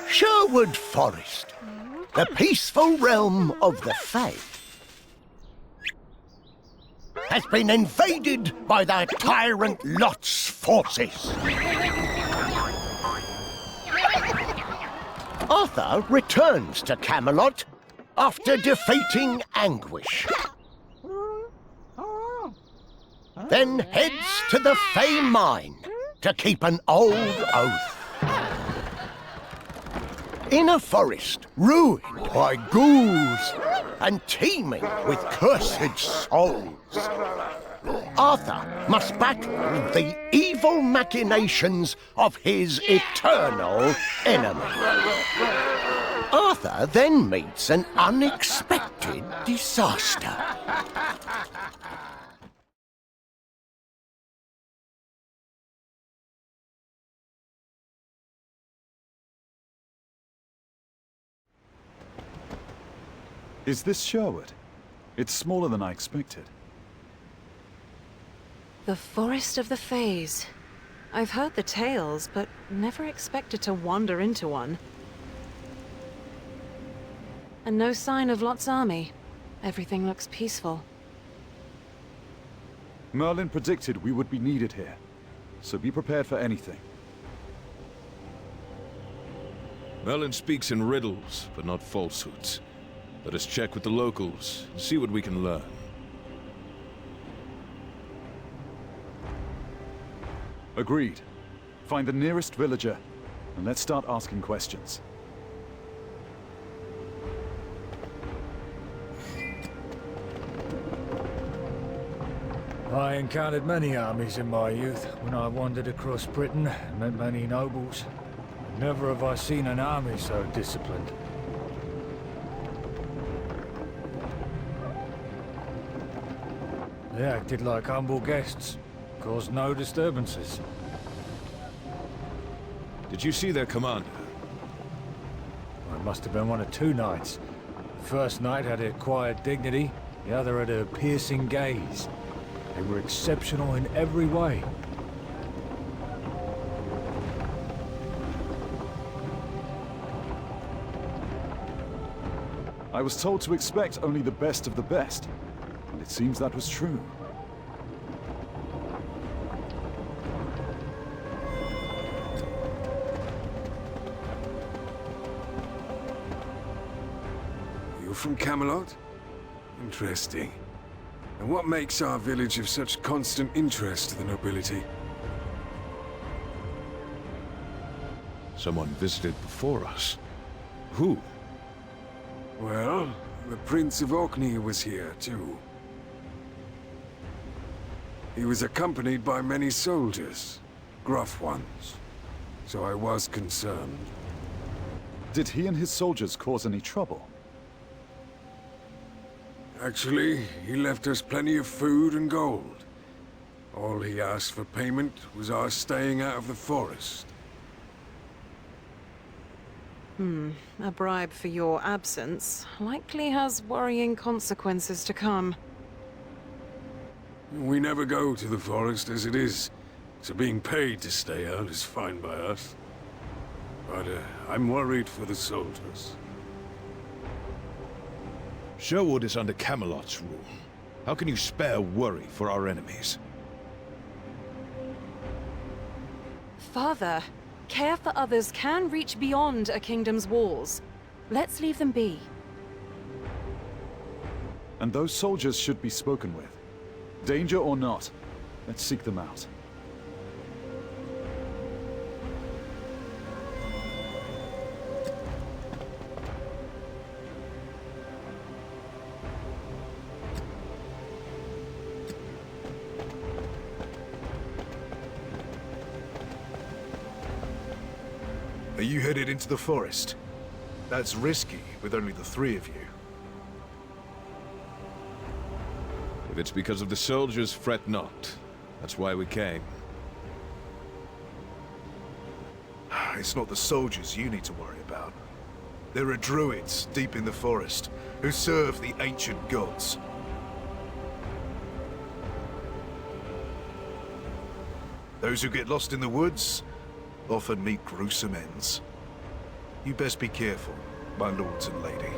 Sherwood Forest, the peaceful realm of the Fae, has been invaded by the tyrant Lot's forces. Arthur returns to Camelot after defeating Anguish. Then heads to the Fae Mine to keep an old oath. In a forest ruined by ghouls and teeming with cursed souls, Arthur must battle the evil machinations of his eternal enemy. Arthur then meets an unexpected disaster. Is this Sherwood? It's smaller than I expected. The Forest of the Fays. I've heard the tales, but never expected to wander into one. And no sign of Lot's army. Everything looks peaceful. Merlin predicted we would be needed here, so be prepared for anything. Merlin speaks in riddles, but not falsehoods. Let us check with the locals, and see what we can learn. Agreed. Find the nearest villager, and let's start asking questions. I encountered many armies in my youth when I wandered across Britain and met many nobles. Never have I seen an army so disciplined. They acted like humble guests, caused no disturbances. Did you see their commander? It must have been one of two knights. The first knight had a quiet dignity, the other had a piercing gaze. They were exceptional in every way. I was told to expect only the best of the best, and it seems that was true. You're from Camelot? Interesting. And what makes our village of such constant interest to the nobility? Someone visited before us. Who? Well, the Prince of Orkney was here, too. He was accompanied by many soldiers, gruff ones, so I was concerned. Did he and his soldiers cause any trouble? Actually, he left us plenty of food and gold. All he asked for payment was our staying out of the forest. A bribe for your absence likely has worrying consequences to come. We never go to the forest as it is, so being paid to stay out is fine by us. But I'm worried for the soldiers. Sherwood is under Camelot's rule. How can you spare worry for our enemies? Father, care for others can reach beyond a kingdom's walls. Let's leave them be. And those soldiers should be spoken with. Danger or not, let's seek them out. Are you headed into the forest? That's risky, with only the three of you. If it's because of the soldiers, fret not. That's why we came. It's not the soldiers you need to worry about. There are druids deep in the forest who serve the ancient gods. Those who get lost in the woods often meet gruesome ends. You best be careful, my lords and lady.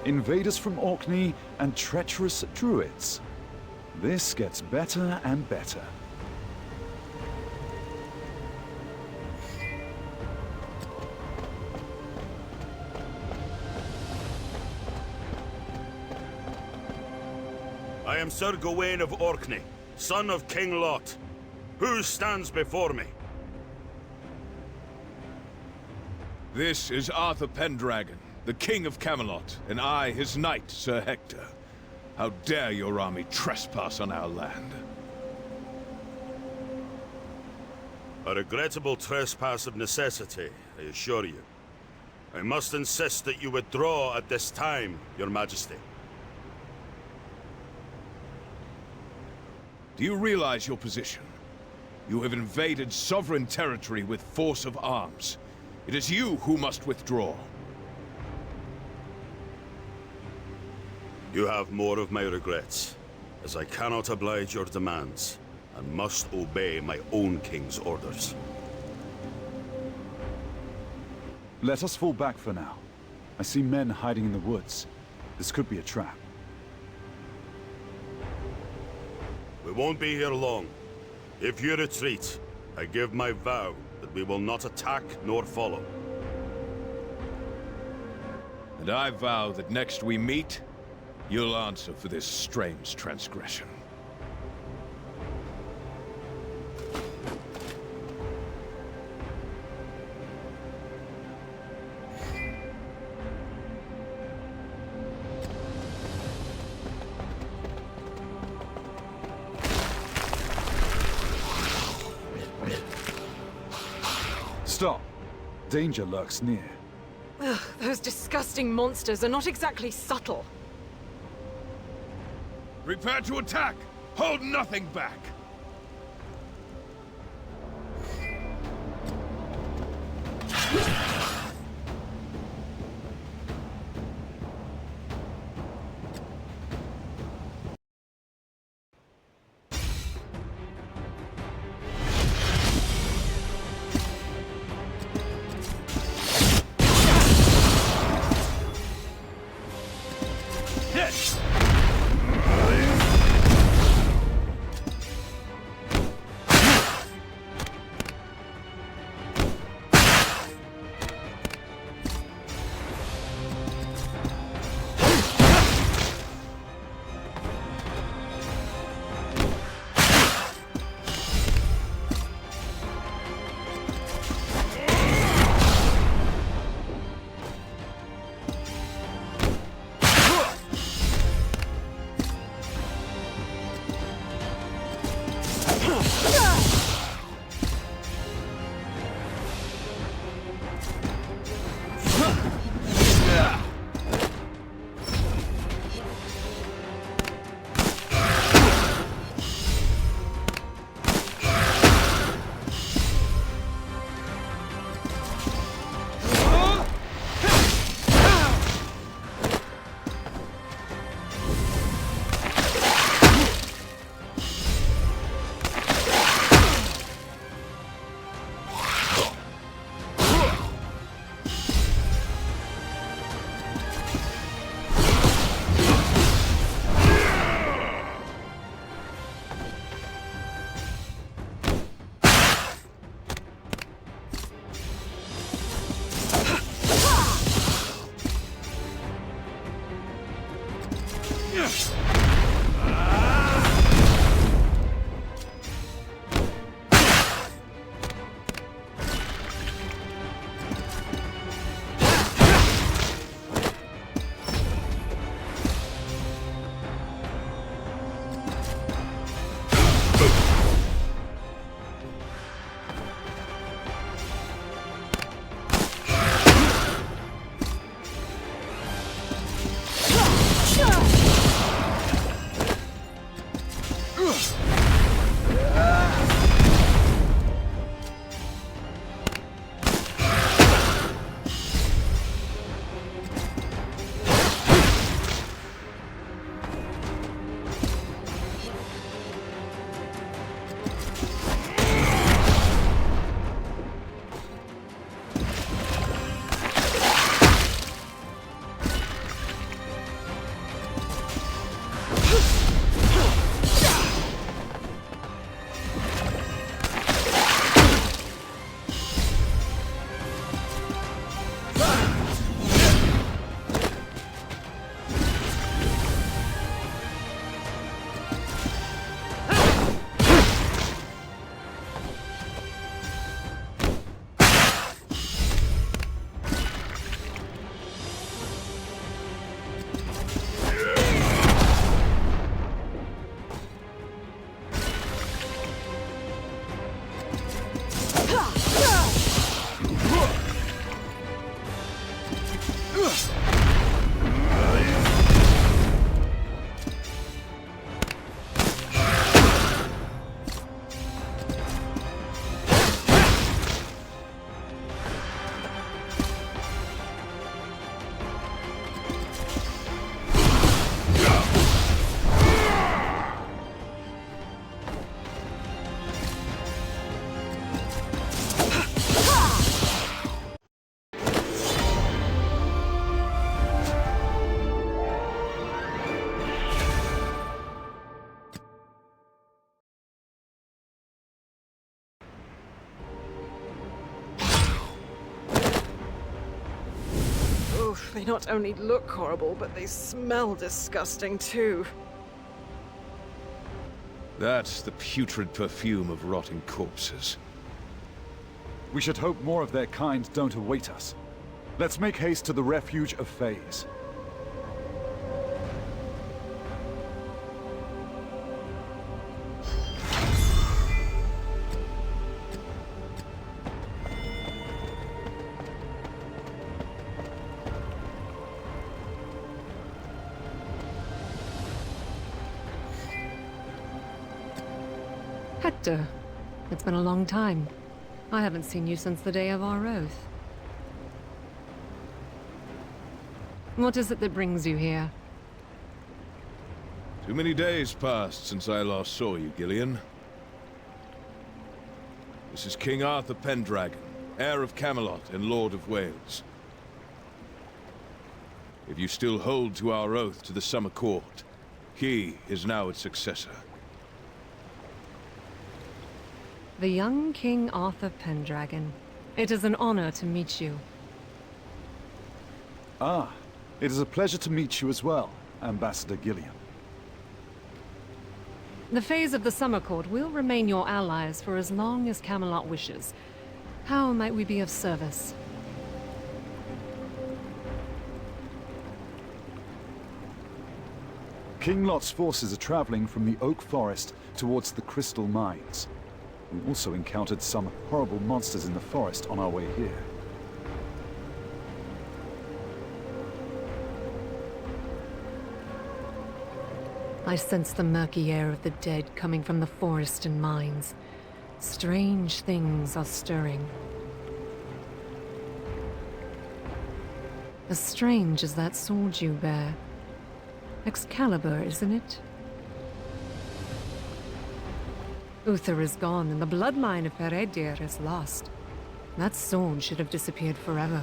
Invaders from Orkney and treacherous druids. This gets better and better. I am Sir Gawain of Orkney, son of King Lot. Who stands before me? This is Arthur Pendragon, the King of Camelot, and I, his knight, Sir Hector. How dare your army trespass on our land? A regrettable trespass of necessity, I assure you. I must insist that you withdraw at this time, Your Majesty. Do you realize your position? You have invaded sovereign territory with force of arms. It is you who must withdraw. You have more of my regrets, as I cannot oblige your demands, and must obey my own king's orders. Let us fall back for now. I see men hiding in the woods. This could be a trap. We won't be here long. If you retreat, I give my vow that we will not attack nor follow. And I vow that next we meet, you'll answer for this strange transgression. Stop! Danger lurks near. Ugh, those disgusting monsters are not exactly subtle. Prepare to attack! Hold nothing back! Oh, they not only look horrible, but they smell disgusting too. That's the putrid perfume of rotting corpses. We should hope more of their kind don't await us. Let's make haste to the refuge of Fays. Hector, it's been a long time. I haven't seen you since the day of our oath. What is it that brings you here? Too many days passed since I last saw you, Gillian. This is King Arthur Pendragon, heir of Camelot and Lord of Wales. If you still hold to our oath to the Summer Court, he is now its successor. The young King Arthur Pendragon. It is an honor to meet you. Ah, it is a pleasure to meet you as well, Ambassador Gillian. The Fays of the Summer Court will remain your allies for as long as Camelot wishes. How might we be of service? King Lot's forces are traveling from the Oak Forest towards the Crystal Mines. We also encountered some horrible monsters in the forest on our way here. I sense the murky air of the dead coming from the forest and mines. Strange things are stirring. As strange as that sword you bear. Excalibur, isn't it? Uther is gone, and the bloodline of Peredur is lost. That sword should have disappeared forever.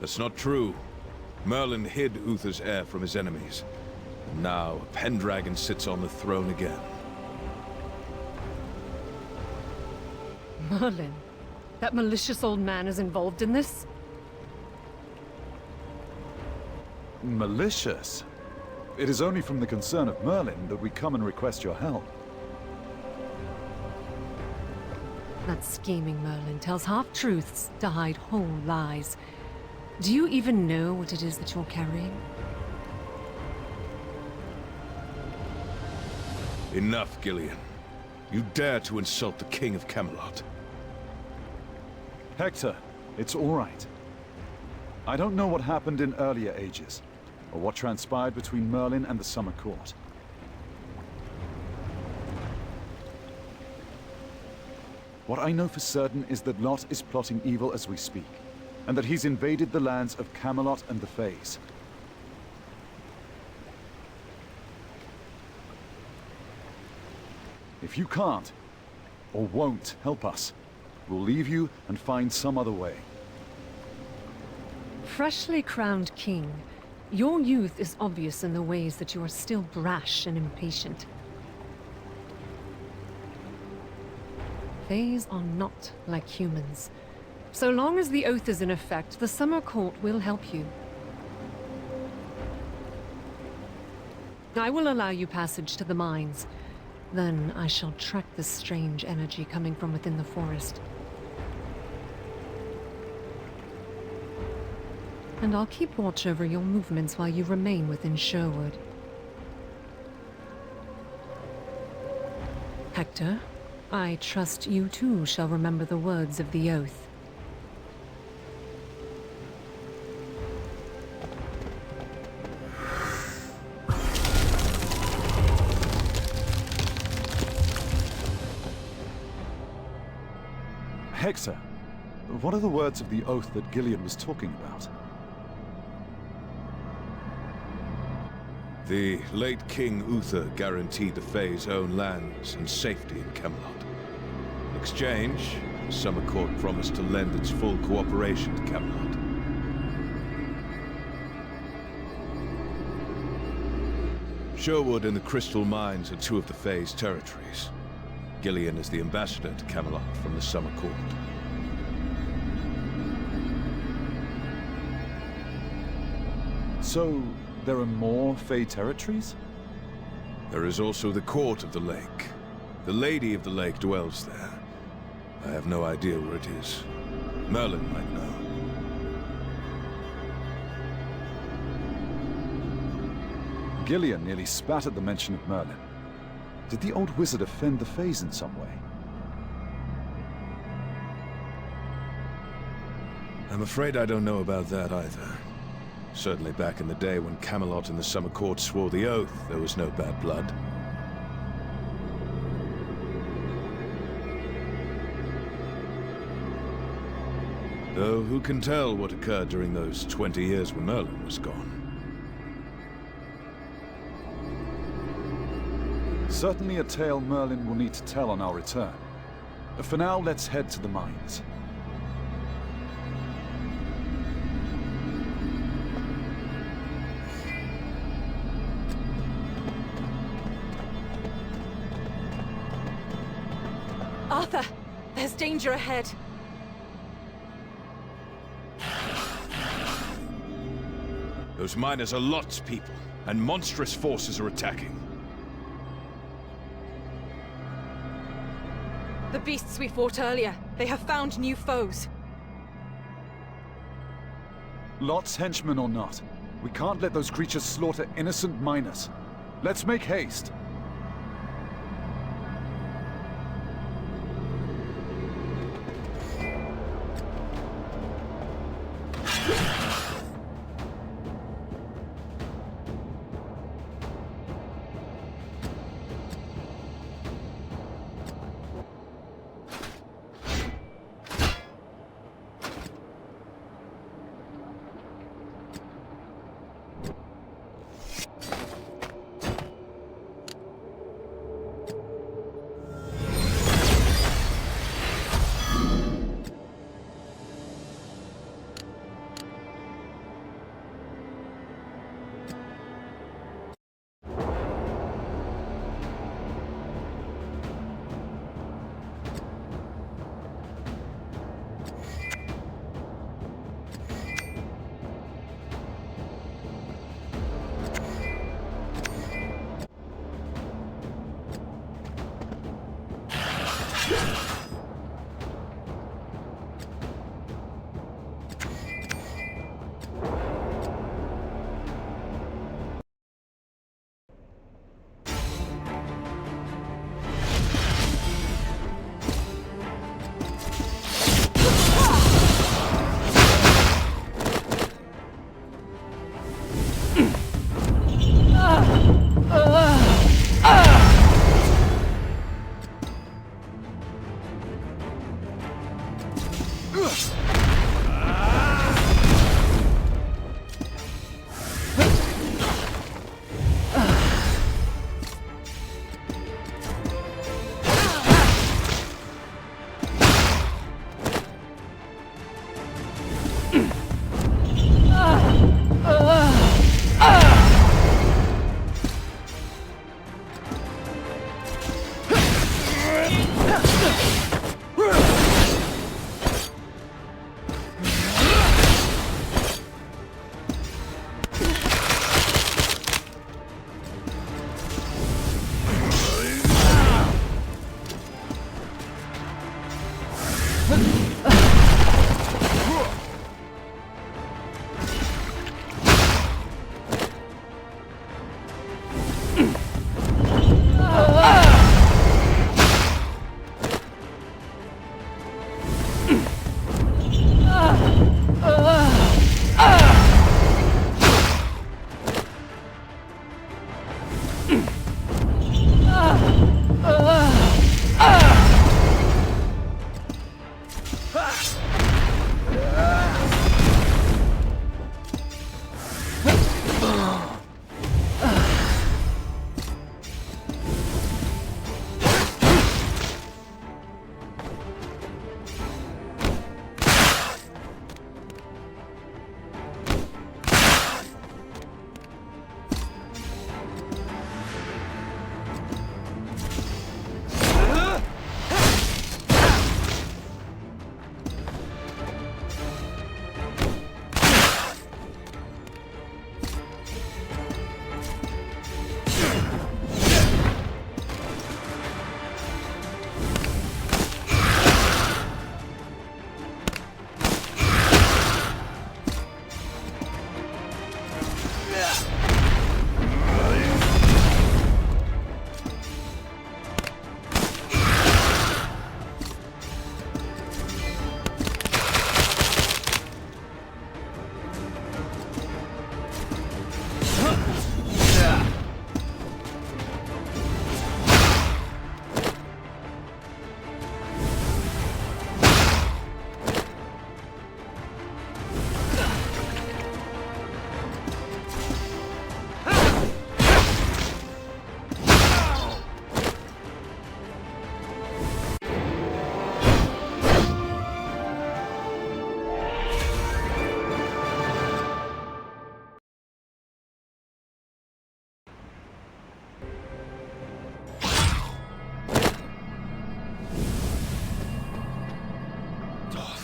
That's not true. Merlin hid Uther's heir from his enemies. And now, Pendragon sits on the throne again. Merlin? That malicious old man is involved in this? Malicious? It is only from the concern of Merlin that we come and request your help. That scheming Merlin tells half-truths to hide whole lies. Do you even know what it is that you're carrying? Enough, Gillian. You dare to insult the King of Camelot. Hector, it's all right. I don't know what happened in earlier ages, or what transpired between Merlin and the Summer Court. What I know for certain is that Lot is plotting evil as we speak, and that he's invaded the lands of Camelot and the Fays. If you can't, or won't help us, we'll leave you and find some other way. Freshly crowned king, your youth is obvious in the ways that you are still brash and impatient. Fays are not like humans. So long as the oath is in effect, the Summer Court will help you. I will allow you passage to the mines. Then I shall track this strange energy coming from within the forest. And I'll keep watch over your movements while you remain within Sherwood. Hector, I trust you too shall remember the words of the oath. Hector, what are the words of the oath that Gillian was talking about? The late King Uther guaranteed the Fays' own lands and safety in Camelot. In exchange, the Summer Court promised to lend its full cooperation to Camelot. Sherwood and the Crystal Mines are two of the Fays' territories. Gillian is the ambassador to Camelot from the Summer Court. So, there are more Fey territories? There is also the Court of the Lake. The Lady of the Lake dwells there. I have no idea where it is. Merlin might know. Gillian nearly spat at the mention of Merlin. Did the old wizard offend the Fays in some way? I'm afraid I don't know about that either. Certainly back in the day when Camelot and the Summer Court swore the oath, there was no bad blood. Though who can tell what occurred during those 20 years when Merlin was gone? Certainly a tale Merlin will need to tell on our return. For now, let's head to the mines. Arthur! There's danger ahead! Those miners are Lot's people, and monstrous forces are attacking. The beasts we fought earlier, they have found new foes. Lot's henchmen or not, we can't let those creatures slaughter innocent miners. Let's make haste.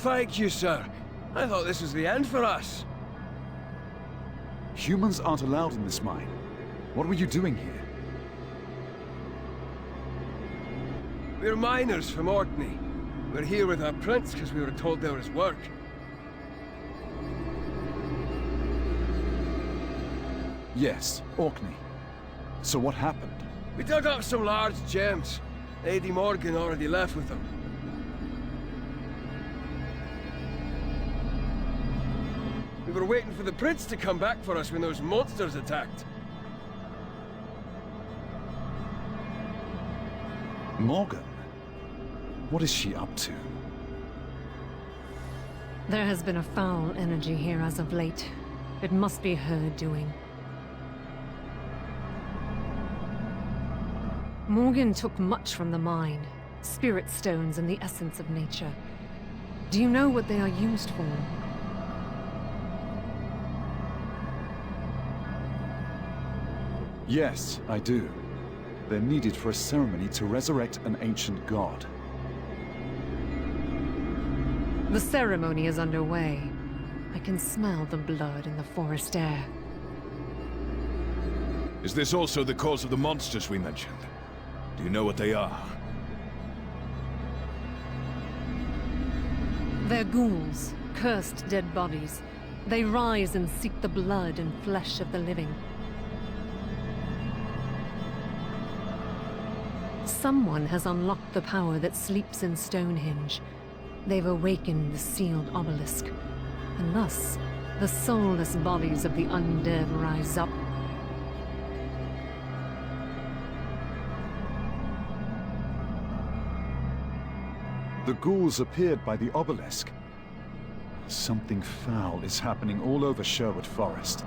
thank you, sir. I thought this was the end for us. Humans aren't allowed in this mine. What were you doing here? We're miners from Orkney. We're here with our prince because we were told there was work. Yes, Orkney. So what happened? We dug up some large gems. Lady Morgan already left with them. We were waiting for the prince to come back for us when those monsters attacked. Morgan? What is she up to? There has been a foul energy here as of late. It must be her doing. Morgan took much from the mine. Spirit stones and the essence of nature. Do you know what they are used for? Yes, I do. They're needed for a ceremony to resurrect an ancient god. The ceremony is underway. I can smell the blood in the forest air. Is this also the cause of the monsters we mentioned? Do you know what they are? They're ghouls, cursed dead bodies. They rise and seek the blood and flesh of the living. Someone has unlocked the power that sleeps in Stonehenge. They've awakened the sealed obelisk. And thus, the soulless bodies of the undead rise up. The ghouls appeared by the obelisk. Something foul is happening all over Sherwood Forest.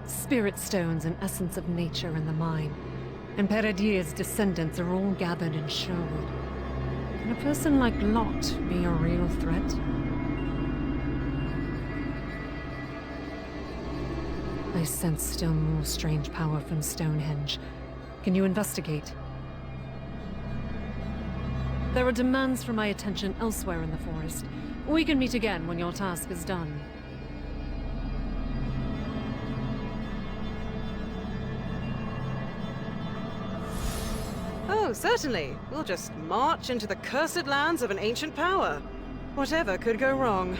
Spirit stones and essence of nature in the mine. And Peredier's descendants are all gathered in Sherwood. Can a person like Lot be a real threat? I sense still more strange power from Stonehenge. Can you investigate? There are demands for my attention elsewhere in the forest. We can meet again when your task is done. Oh, certainly. We'll just march into the cursed lands of an ancient power. Whatever could go wrong?